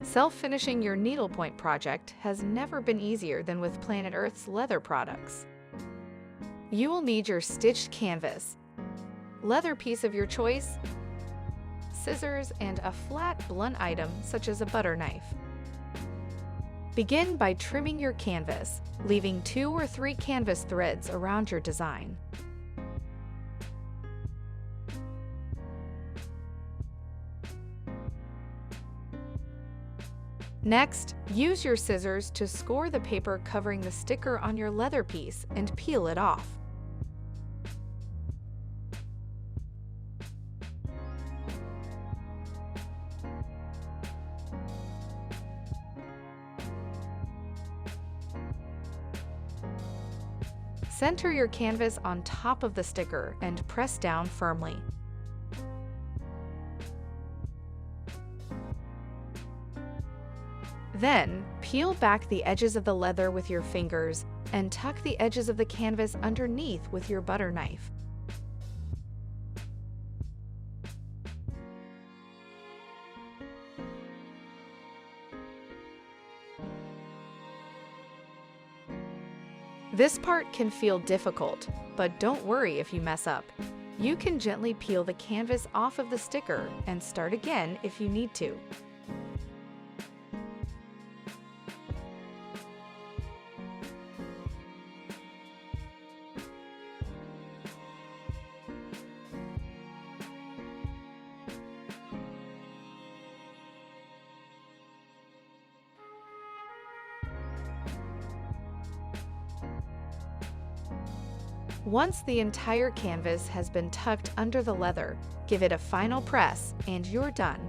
Self-finishing your needlepoint project has never been easier than with Planet Earth's leather products. You will need your stitched canvas, leather piece of your choice, scissors, and a flat, blunt item such as a butter knife. Begin by trimming your canvas, leaving 2 or 3 canvas threads around your design. Next, use your scissors to score the paper covering the sticker on your leather piece and peel it off. Center your canvas on top of the sticker and press down firmly. Then, peel back the edges of the leather with your fingers and tuck the edges of the canvas underneath with your butter knife. This part can feel difficult, but don't worry if you mess up. You can gently peel the canvas off of the sticker and start again if you need to. Once the entire canvas has been tucked under the leather, give it a final press and you're done.